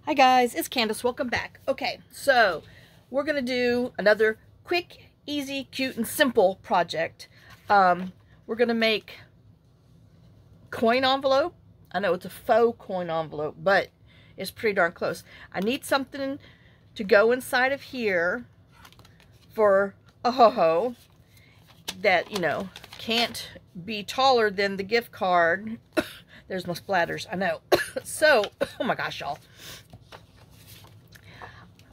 Hi guys, it's Candace. Welcome back. Okay, so we're going to do another quick, easy, cute, and simple project. We're going to make coin envelope. I know it's a faux coin envelope, but it's pretty darn close. I need something to go inside of here for a ho-ho that, you know, can't be taller than the gift card. There's my splatters, I know. So, oh my gosh, y'all.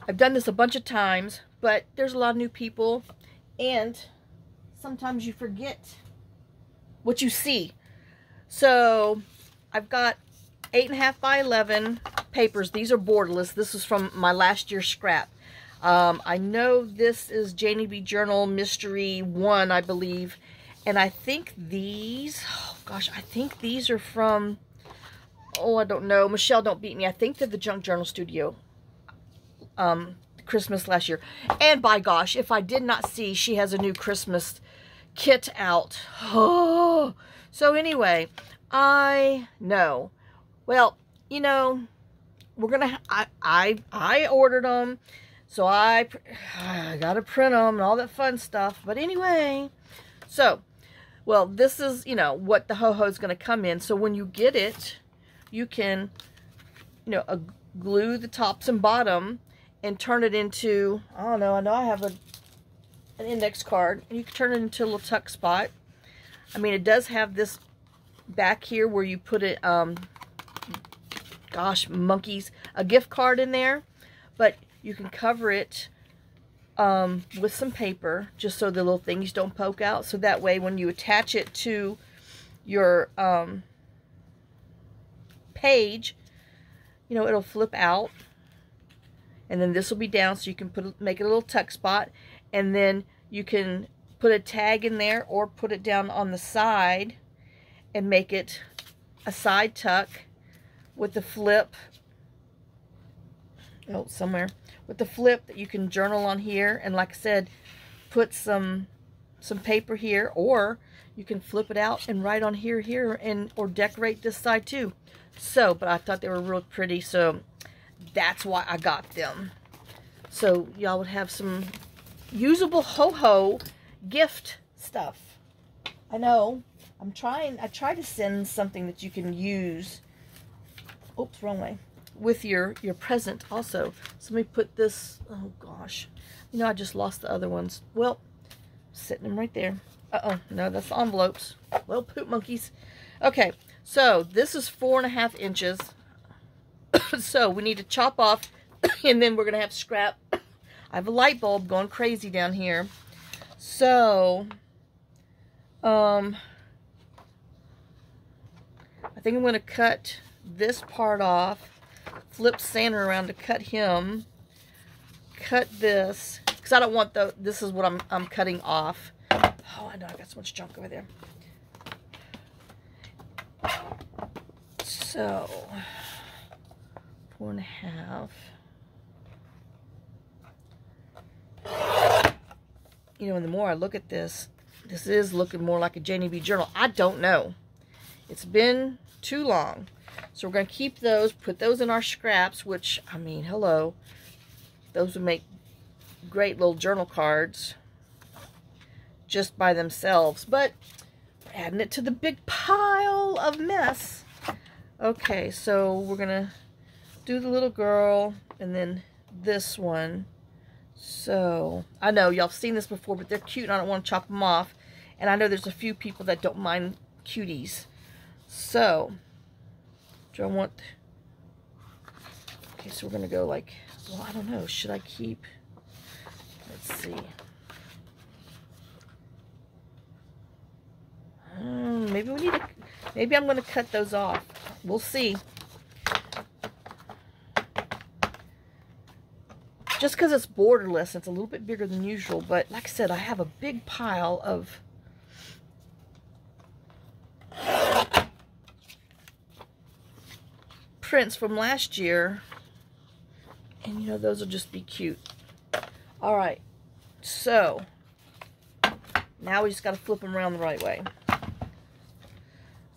I've done this a bunch of times, but there's a lot of new people, and sometimes you forget what you see. So, I've got 8.5 by 11 papers. These are borderless. This is from my last year's scrap. I know this is Janie B. Journal Mystery 1, I believe. And I think these, oh gosh, I think these are from, oh, I don't know. Michelle, don't beat me. I think they're the Junk Journal Studio. Christmas last year. And by gosh, if I did not see, she has a new Christmas kit out. Oh, so anyway, I know. Well, you know, we're gonna. I ordered them, so I gotta print them and all that fun stuff. But anyway, so well, this is, you know, what the ho-ho is gonna come in. So when you get it, you can, you know, glue the tops and bottom and turn it into, I don't know, I know I have an index card, and you can turn it into a little tuck spot. I mean, it does have this back here where you put it, gosh, monkeys, a gift card in there, but you can cover it with some paper, just so the little things don't poke out, so that way when you attach it to your page, you know, it'll flip out. And then this will be down, so you can make it a little tuck spot. And then you can put a tag in there or put it down on the side and make it a side tuck with the flip. Oh, somewhere. With the flip that you can journal on here. And like I said, put some paper here, or you can flip it out and write on here, and or decorate this side too. So, but I thought they were real pretty, so that's why I got them. So y'all would have some usable ho-ho gift stuff. I know. I try to send something that you can use. Oops, wrong way. With your present also. So let me put this, oh gosh. You know, I just lost the other ones. Well, sitting them right there. Uh-oh, no, that's the envelopes. Well, poop monkeys. Okay, so this is 4.5 inches. So we need to chop off, and then we're going to have scrap. I have a light bulb going crazy down here. So, I think I'm going to cut this part off, flip Santa around to cut him, cut this, because I don't want this is what I'm cutting off. Oh, I know, I got so much junk over there. So 4.5. You know, and the more I look at this, this is looking more like a Janie B. Journal. I don't know. It's been too long. So we're going to keep those, put those in our scraps, which, I mean, hello. Those would make great little journal cards just by themselves. But we're adding it to the big pile of mess. Okay, so we're going to do the little girl, and then this one. So, I know y'all have seen this before, but they're cute, and I don't want to chop them off. And I know there's a few people that don't mind cuties. So, do I want... Okay, so we're going to go like... Well, I don't know. Should I keep... Let's see. Maybe we need to... Maybe I'm going to cut those off. We'll see. Just because it's borderless, it's a little bit bigger than usual. But like I said, I have a big pile of prints from last year. And, you know, those will just be cute. Alright. So, now we just got to flip them around the right way.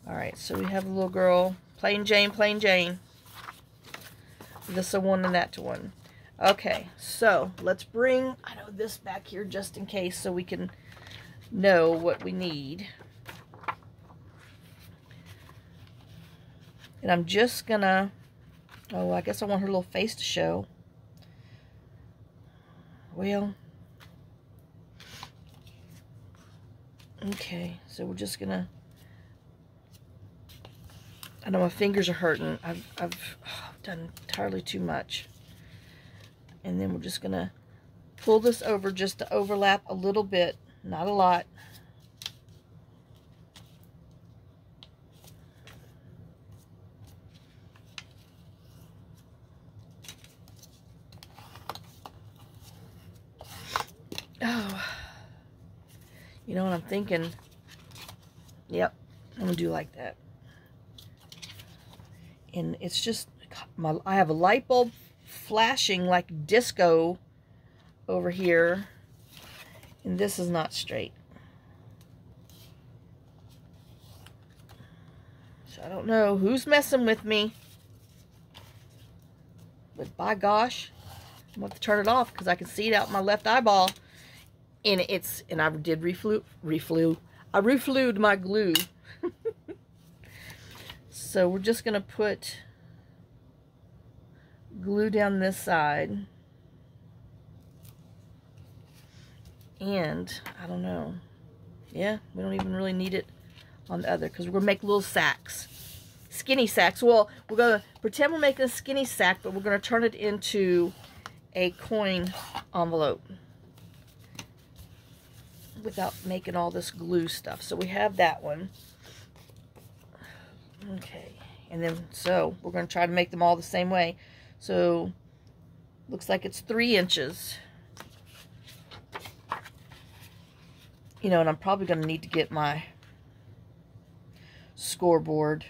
Alright, so we have a little girl. Plain Jane, plain Jane. this to one and that to one. Okay, so let's bring, I know, this back here just in case so we can know what we need. And I'm just gonna, oh, I guess I want her little face to show. Well, okay, so we're just gonna, I know my fingers are hurting. I've done entirely too much. And then we're just gonna pull this over just to overlap a little bit, not a lot. Oh, you know what I'm thinking? Yep, I'm gonna do like that. And it's just, I have a light bulb flashing like disco over here, and this is not straight. So I don't know who's messing with me, but by gosh, I'm going to have to turn it off because I can see it out my left eyeball. And I did I reflued my glue. So we're just going to put glue down this side. And I don't know. Yeah, we don't even really need it on the other because we're going to make little sacks. Skinny sacks. Well, we're going to pretend we're making a skinny sack, but we're going to turn it into a coin envelope without making all this glue stuff. So we have that one. Okay. And then, so we're going to try to make them all the same way. So, looks like it's 3 inches. You know, and I'm probably going to need to get my scoreboard.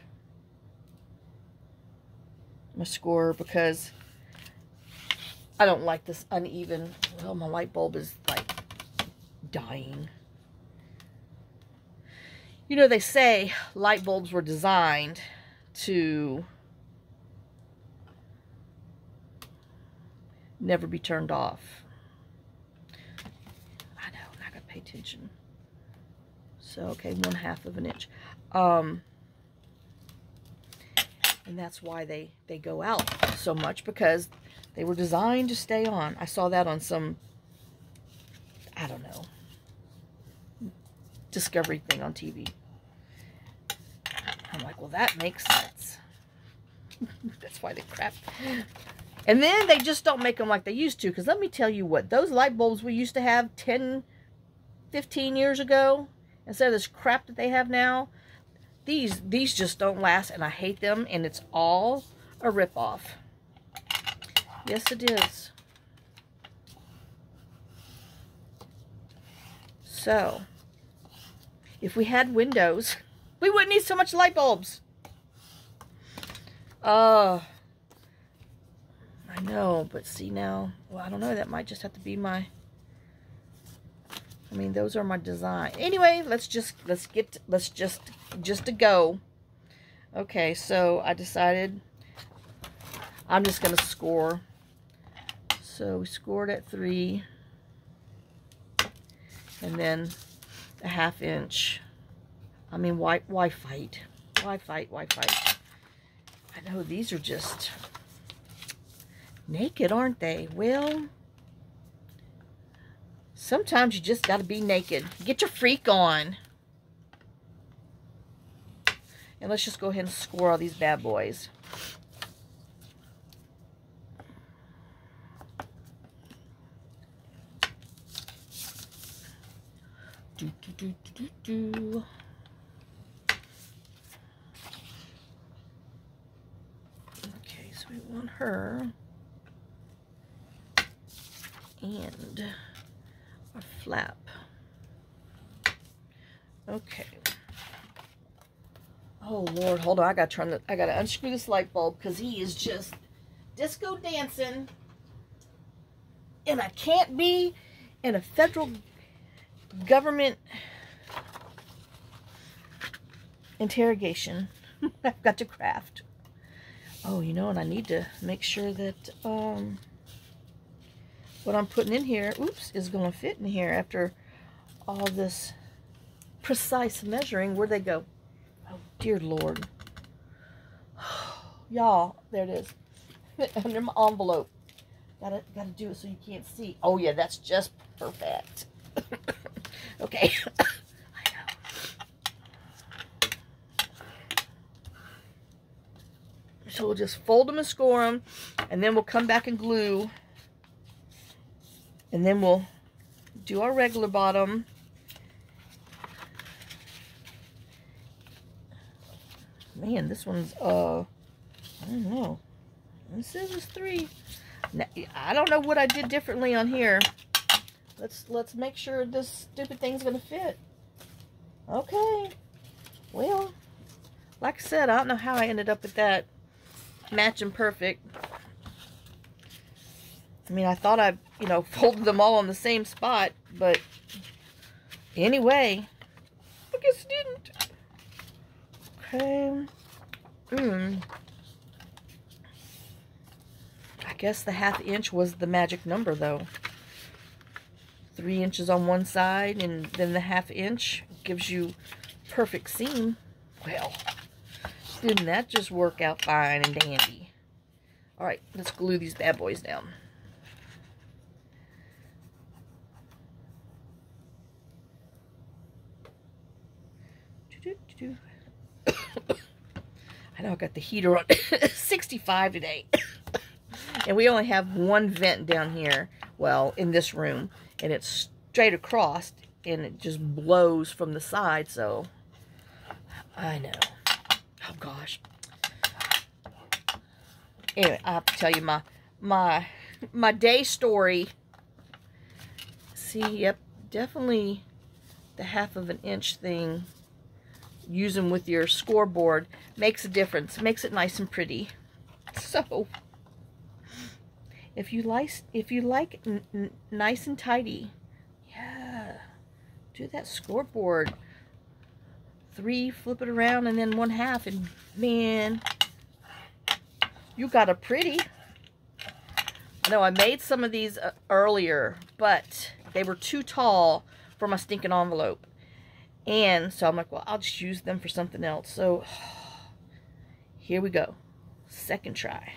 My score, because I don't like this uneven. Well, my light bulb is like dying. You know, they say light bulbs were designed to never be turned off. I know, I gotta pay attention. So, okay, 1/2 of an inch. And that's why they go out so much, because they were designed to stay on. I saw that on some, I don't know, Discovery thing on TV. I'm like, well, that makes sense. That's why they crap. And then they just don't make them like they used to. Because let me tell you what, those light bulbs we used to have 10, 15 years ago, instead of this crap that they have now, these just don't last, and I hate them, and it's all a ripoff. Yes, it is. So, if we had windows, we wouldn't need so much light bulbs. I know, but see now, well, I don't know, that might just have to be my, I mean, those are my design. Anyway, let's just to go. Okay, so I decided I'm just going to score. So we scored at 3. And then a 1/2 inch. I mean, why fight? Why fight? Why fight? I know, these are just naked, aren't they? Well, sometimes you just got to be naked. Get your freak on. And let's just go ahead and score all these bad boys. Okay, so we want her and a flap. Okay. Oh Lord, hold on. I gotta unscrew this light bulb because he is just disco dancing, and I can't be in a federal government interrogation. I've got to craft. Oh, you know, and I need to make sure that what I'm putting in here, oops, is going to fit in here after all this precise measuring. Where'd they go? Oh, dear Lord. Y'all, there it is. Under my envelope. Gotta do it so you can't see. Oh, yeah, that's just perfect. Okay. I know. So we'll just fold them and score them, and then we'll come back and glue. And then we'll do our regular bottom. Man, this one's, I don't know. This says it's 3. Now, I don't know what I did differently on here. Let's make sure this stupid thing's gonna fit. Okay. Well, like I said, I don't know how I ended up with that matching perfect. I mean, I thought I, you know, folded them all on the same spot, but anyway, I guess I didn't. Okay. I guess the 1/2 inch was the magic number, though. 3 inches on one side, and then the 1/2 inch gives you perfect seam. Well, didn't that just work out fine and dandy? All right, let's glue these bad boys down. I know I got the heater on 65 today. And we only have one vent down here, well, in this room. And it's straight across, and it just blows from the side, so I know. Oh, gosh. Anyway, I have to tell you my day story. See, yep, definitely the 1/2 inch thing, using with your scoreboard, makes a difference. Makes it nice and pretty. So, if you like nice and tidy, yeah, do that scoreboard. 3, flip it around, and then 1/2, and man, you got a pretty. I know I made some of these earlier, but they were too tall for my stinking envelope. And so I'm like, well, I'll just use them for something else. So here we go. Second try.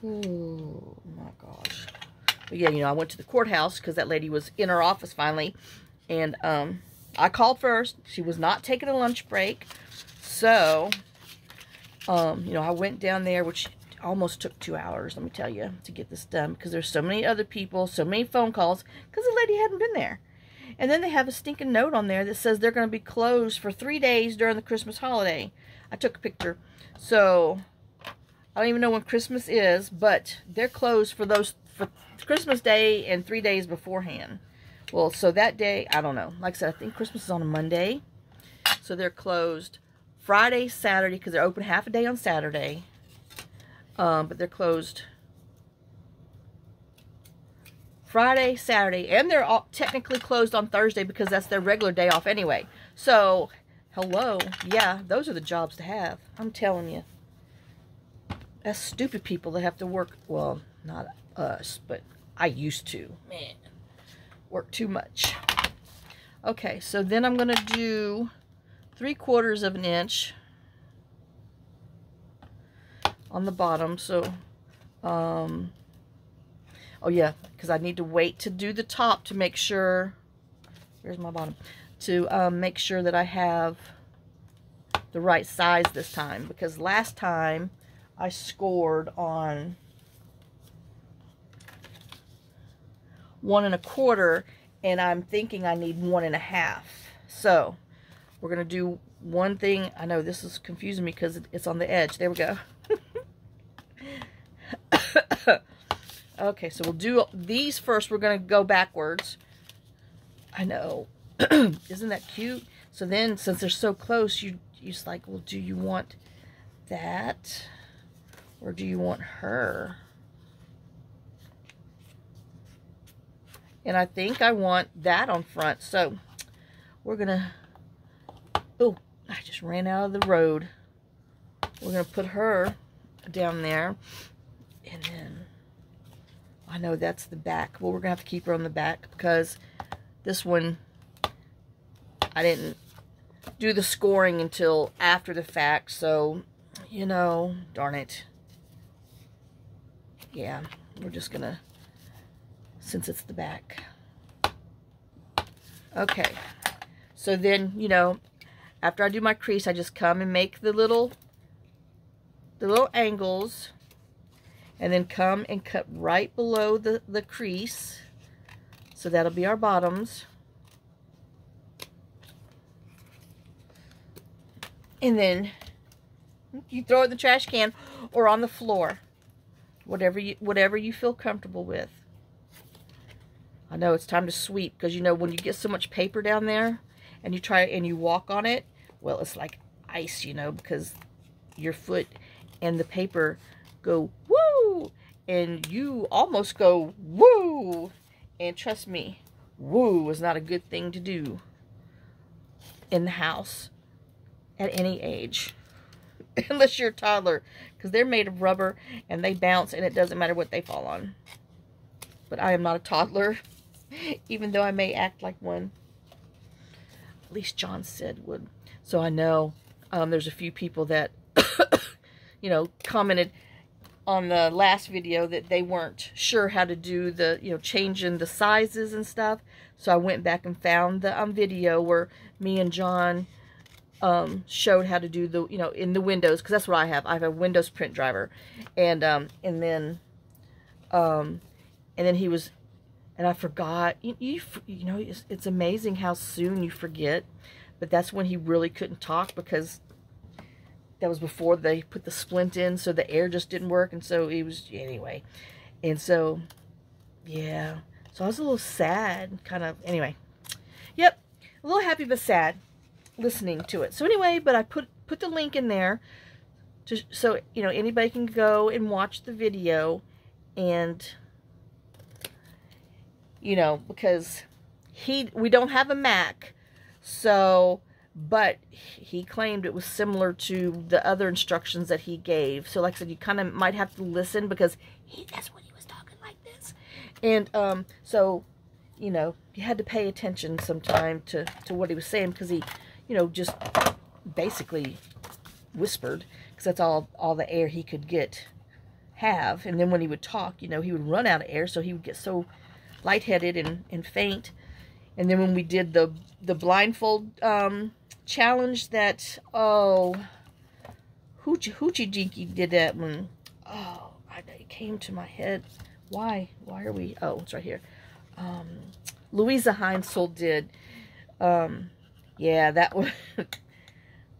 Oh my gosh. But yeah, you know, I went to the courthouse because that lady was in her office finally. And I called first. She was not taking a lunch break. So, you know, I went down there, which almost took 2 hours, let me tell you, to get this done, because there's so many other people, so many phone calls, because the lady hadn't been there. And then they have a stinking note on there that says they're going to be closed for 3 days during the Christmas holiday. I took a picture. So, I don't even know when Christmas is, but they're closed for Christmas Day and 3 days beforehand. Well, so that day, I don't know. Like I said, I think Christmas is on a Monday. So they're closed Friday, Saturday, because they're open half a day on Saturday. But they're closed Friday, Saturday, and they're all technically closed on Thursday because that's their regular day off anyway. So, hello. Yeah, those are the jobs to have. I'm telling you. That's stupid people that have to work. Well, not us, but I used to. Man, work too much. Okay, so then I'm going to do 3/4 inch on the bottom. So, oh yeah, because I need to wait to do the top to make sure, where's my bottom, to make sure that I have the right size this time, because last time I scored on 1 1/4, and I'm thinking I need 1 1/2. So we're gonna do one thing. I know this is confusing me because it's on the edge. There we go. Okay, so we'll do these first. We're going to go backwards. I know. Isn't that cute? So then, since they're so close, you're just like, well, do you want that? Or do you want her? And I think I want that on front. So we're going to, oh, I just ran out of the road. We're going to put her down there. And then, I know that's the back. Well, we're going to have to keep her on the back because this one, I didn't do the scoring until after the fact. So, you know, darn it. Yeah, we're just going to, since it's the back. Okay. So then, you know, after I do my crease, I just come and make the little angles, and then come and cut right below the crease. So that'll be our bottoms. And then you throw it in the trash can or on the floor. Whatever you feel comfortable with. I know it's time to sweep because, you know, when you get so much paper down there and you try and you walk on it, well, it's like ice, you know, because your foot and the paper go woo, and you almost go woo. And trust me, woo is not a good thing to do in the house at any age, unless you're a toddler, because they're made of rubber and they bounce and it doesn't matter what they fall on. But I am not a toddler, even though I may act like one. At least John said would. So I know there's a few people that, you know, commented on the last video that they weren't sure how to do the, you know, changing the sizes and stuff. So I went back and found the video where me and John showed how to do the, you know, in the Windows, because that's what I have. I have a Windows print driver, and then he was, and I forgot. You know, it's amazing how soon you forget. But that's when he really couldn't talk, because that was before they put the splint in, so the air just didn't work, and so he was, anyway. And so, yeah. So I was a little sad, kind of, anyway. Yep, a little happy but sad listening to it. So anyway, but I put the link in there, so, you know, anybody can go and watch the video, and, you know, because we don't have a Mac, so, but he claimed it was similar to the other instructions that he gave. So like I said, you kind of might have to listen, because that's when he was talking like this. And so, you know, you had to pay attention sometime to what he was saying, because he, you know, just basically whispered, because that's all the air he could have. And then when he would talk, you know, he would run out of air, so he would get so lightheaded and faint. And then when we did the blindfold challenge that, oh, Hoochie Dinky did that one. Oh, it came to my head. Why are we, oh, it's right here. Louisa Heinsold did. Yeah, that was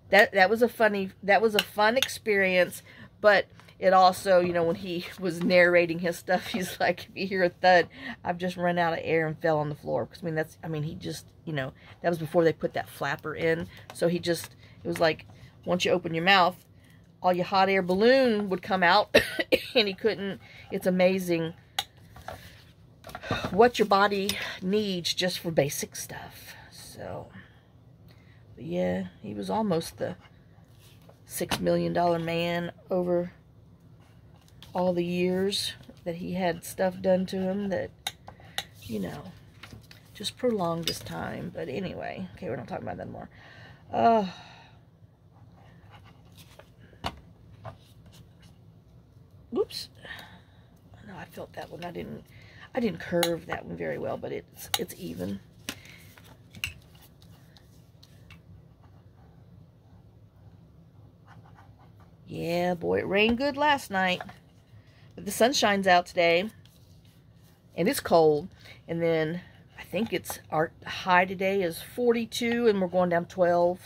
that was a fun experience, but it also, you know, when he was narrating his stuff, he's like, if you hear a thud, I've just run out of air and fell on the floor. Because, he just, you know, that was before they put that flapper in. So he just, it was like, once you open your mouth, all your hot air balloon would come out, and he couldn't. It's amazing what your body needs just for basic stuff. So, but yeah, he was almost the $6 million man over all the years that he had stuff done to him that, you know, just prolonged his time. But anyway, okay, we're not talking about that anymore. Oops. No, I felt that one. I didn't curve that one very well, but it's even. Yeah, boy, it rained good last night. But the sun shines out today, and it's cold. And then I think our high today is 42, and we're going down 12.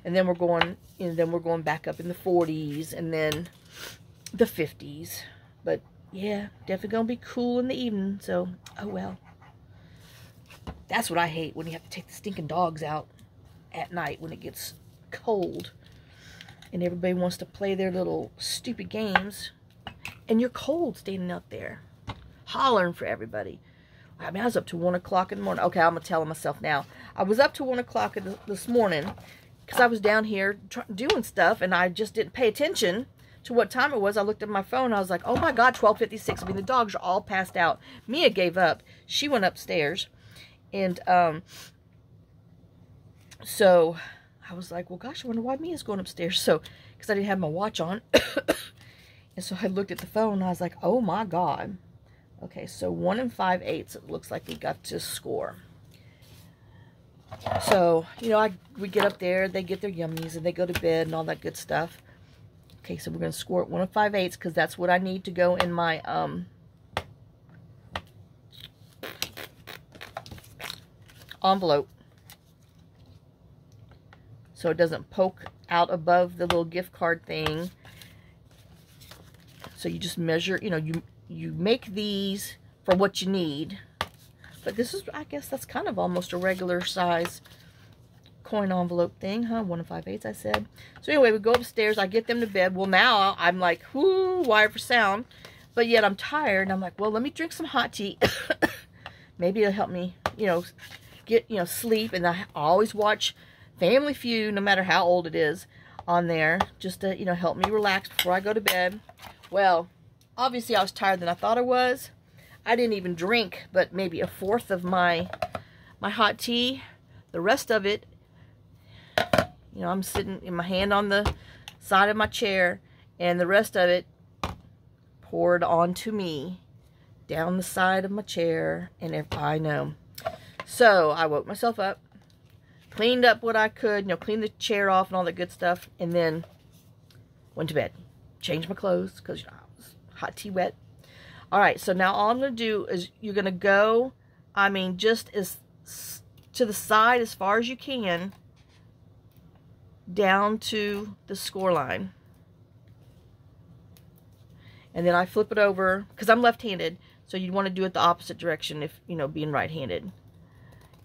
And then we're going back up in the 40s, and then the 50s. But yeah, definitely gonna be cool in the evening. So, oh well. That's what I hate, when you have to take the stinking dogs out at night when it gets cold. And everybody wants to play their little stupid games. And you're cold standing out there, hollering for everybody. I mean, I was up to 1 o'clock in the morning. Okay, I'm going to tell myself now. I was up to 1 o'clock this morning because I was down here doing stuff, and I just didn't pay attention to what time it was. I looked at my phone. I was like, oh my God, 12:56. I mean, the dogs are all passed out. Mia gave up. She went upstairs. And so I was like, well, gosh, I wonder why Mia's going upstairs. So, because I didn't have my watch on. And so I looked at the phone, and I was like, oh my God. Okay, so 1 5/8, it looks like we got to score. So, you know, we get up there, they get their yummies, and they go to bed and all that good stuff. Okay, so we're going to score at 1 5/8 because that's what I need to go in my envelope. So it doesn't poke out above the little gift card thing. So you just measure, you know, you make these for what you need. But this is, I guess that's kind of almost a regular size coin envelope thing, huh? 1 5/8, I said. So anyway, we go upstairs. I get them to bed. Well, now I'm like, whoo, wire for sound. But yet I'm tired. And I'm like, well, let me drink some hot tea. Maybe it'll help me, you know, get, you know, sleep. And I always watch Family Feud, no matter how old it is, on there. Just to, you know, help me relax before I go to bed. Well, obviously I was tired than I thought I was. I didn't even drink but maybe 1/4 of my hot tea. The rest of it, you know, I'm sitting in my hand on the side of my chair, and the rest of it poured onto me down the side of my chair, and if I know. So I woke myself up, cleaned up what I could, you know, cleaned the chair off and all that good stuff, and then went to bed. Changed my clothes because, you know, I was hot tea wet. All right, so now all I'm going to do is you're going to go, I mean, just as to the side as far as you can down to the score line. And then I flip it over because I'm left-handed, so you'd want to do it the opposite direction if, you know, being right-handed.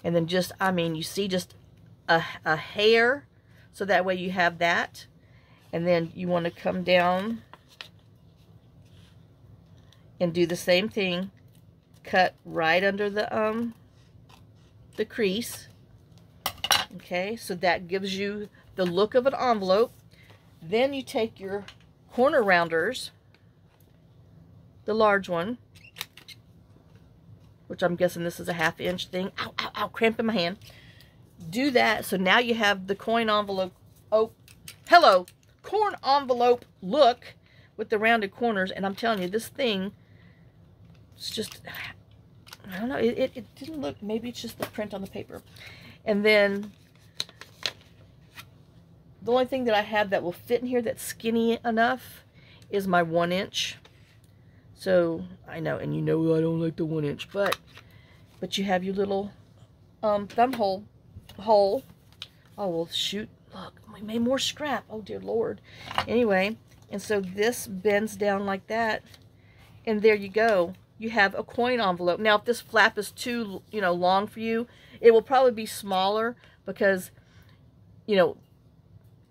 And then just, I mean, you see just a hair, so that way you have that. And then you want to come down and do the same thing. Cut right under the crease. Okay, so that gives you the look of an envelope. Then you take your corner rounders, the large one, which I'm guessing this is a 1/2 inch thing. Ow, ow, ow, cramp in my hand. Do that. So now you have the coin envelope. Oh, hello. Coin envelope look with the rounded corners. And I'm telling you, this thing, it's just, I don't know. It didn't look, maybe it's just the print on the paper. And then the only thing that I have that will fit in here that's skinny enough is my 1 inch. So, I know, and you know I don't like the 1 inch, but you have your little thumb hole. Oh, well, shoot. Look, we made more scrap. Oh, dear Lord. Anyway, and so this bends down like that, and there you go. You have a coin envelope. Now, if this flap is too, you know, long for you, it will probably be smaller because, you know,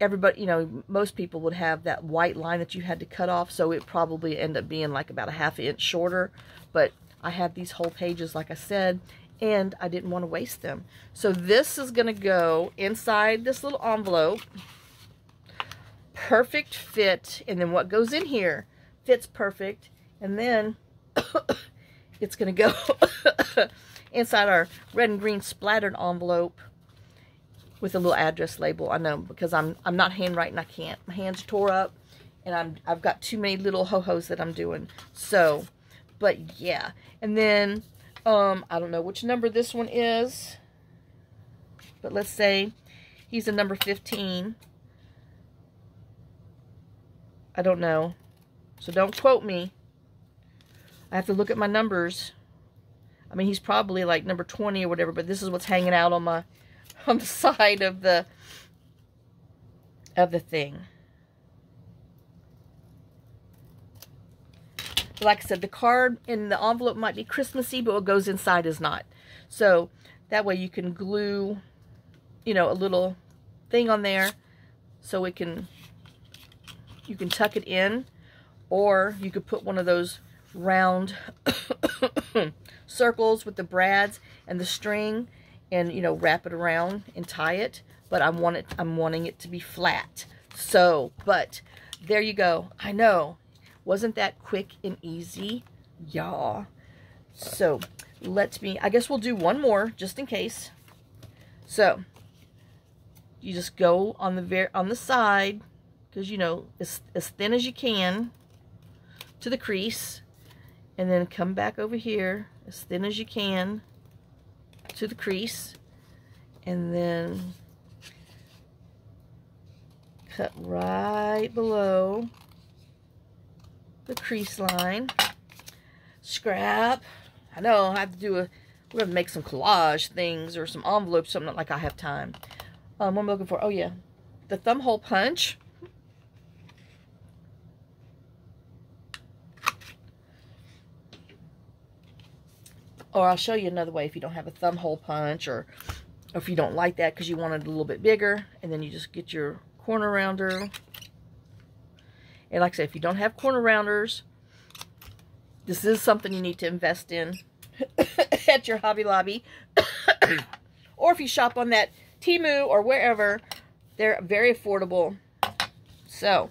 everybody, you know, most people would have that white line that you had to cut off, so it probably end up being like about a 1/2 inch shorter. But I have these whole pages, like I said, and I didn't want to waste them. So this is going to go inside this little envelope. Perfect fit. And then what goes in here fits perfect. And then it's going to go inside our red and green splattered envelope with a little address label. I know, because I'm not handwriting. I can't. My hands are tore up, and I've got too many little ho-hos that I'm doing. So, but yeah. And then I don't know which number this one is, but let's say he's a number 15. I don't know, so don't quote me. I have to look at my numbers. I mean, he's probably like number 20 or whatever, but this is what's hanging out on the side of the thing. Like I said, the card in the envelope might be Christmassy, but what goes inside is not. So that way you can glue, you know, a little thing on there so it can, you can tuck it in, or you could put one of those round circles with the brads and the string, and, you know, wrap it around and tie it. But I'm wanting it to be flat. So, but there you go. I know. Wasn't that quick and easy? Y'all. So, I guess we'll do one more just in case. So, you just go on the side, because, you know, as thin as you can to the crease, and then come back over here as thin as you can to the crease, and then cut right below the crease line. Scrap. I know I have to do we're going to make some collage things or some envelopes, something like I have time. What am I looking for? Oh yeah, the thumb hole punch. Or I'll show you another way if you don't have a thumb hole punch, or if you don't like that because you want it a little bit bigger, and then you just get your corner rounder. And like I said, if you don't have corner rounders, this is something you need to invest in at your Hobby Lobby. Or if you shop on that Temu or wherever, they're very affordable. So,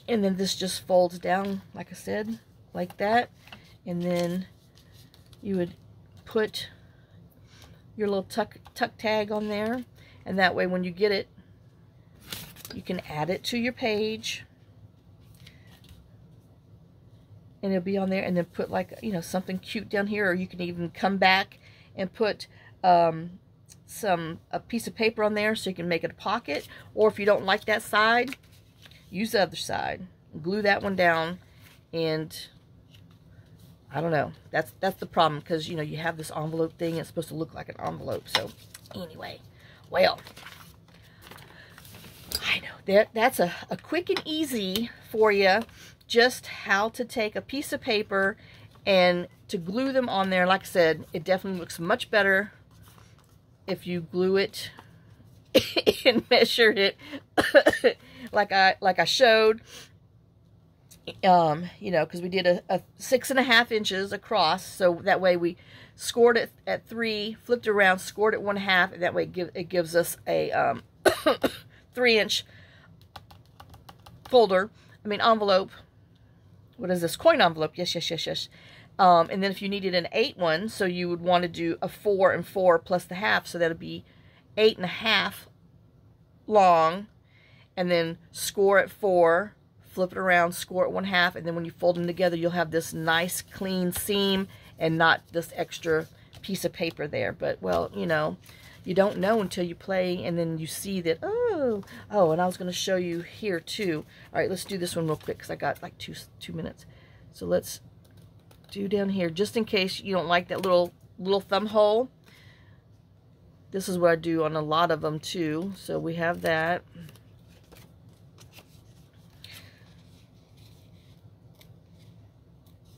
and then this just folds down, like I said, like that. And then you would put your little tuck tag on there, and that way when you get it, you can add it to your page, and it'll be on there. And then put, like, you know, something cute down here, or you can even come back and put a piece of paper on there so you can make it a pocket. Or if you don't like that side, use the other side, glue that one down. And I don't know, that's the problem, because, you know, you have this envelope thing, it's supposed to look like an envelope. So anyway, well, I know that's a quick and easy for you, just how to take a piece of paper and to glue them on there. Like I said, it definitely looks much better if you glue it and measure it like I showed. You know, because we did a 6.5 inches across, so that way we scored it at 3, flipped it around, scored it 1/2, and that way it gives us a 3-inch envelope. What is this? Coin envelope. Yes. And then if you needed an 8 one, so you would want to do a 4 and 4 plus the half, so that'd be 8.5 long, and then score at 4, flip it around, score at 1/2, and then when you fold them together, you'll have this nice clean seam and not this extra piece of paper there. But, well, you know, you don't know until you play, and then you see that, oh, and I was going to show you here too. All right, let's do this one real quick, because I got like two minutes. So let's do down here, just in case you don't like that little thumb hole. This is what I do on a lot of them too. So we have that.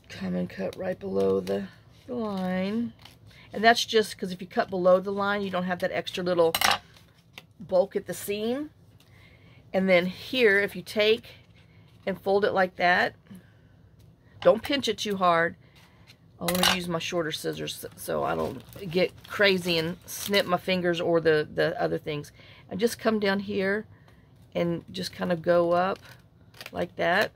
Come and cut right below the line. And that's just because if you cut below the line, you don't have that extra little bulk at the seam. And then here, if you take and fold it like that, don't pinch it too hard. I'm going to use my shorter scissors so I don't get crazy and snip my fingers or the other things. And just come down here and just kind of go up like that.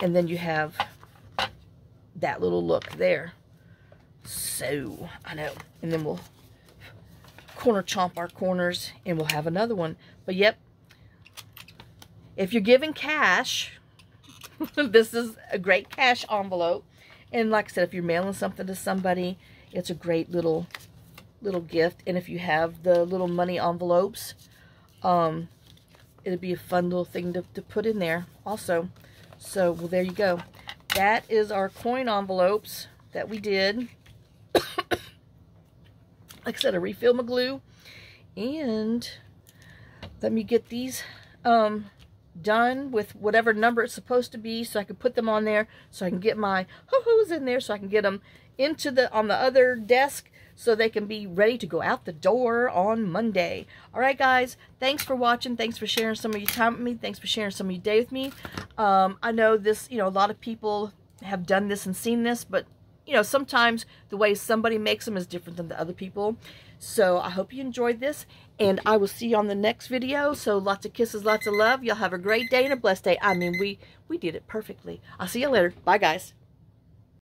And then you have that little look there. So, I know. And then we'll corner chomp our corners, and we'll have another one. But yep, if you're giving cash, this is a great cash envelope. And like I said, if you're mailing something to somebody, it's a great little gift. And if you have the little money envelopes, it'd be a fun little thing to put in there also. So, well, there you go. That is our coin envelopes that we did. Like I said, I refilled my glue. And let me get these done with whatever number it's supposed to be, so I can put them on there, so I can get my hoo-hoos in there, so I can get them into on the other desk, so they can be ready to go out the door on Monday. All right, guys, thanks for watching. Thanks for sharing some of your time with me. Thanks for sharing some of your day with me. I know this, you know, a lot of people have done this and seen this, but you know, sometimes the way somebody makes them is different than the other people. So I hope you enjoyed this, and I will see you on the next video. So lots of kisses, lots of love. Y'all have a great day and a blessed day. I mean, we did it perfectly. I'll see you later. Bye, guys.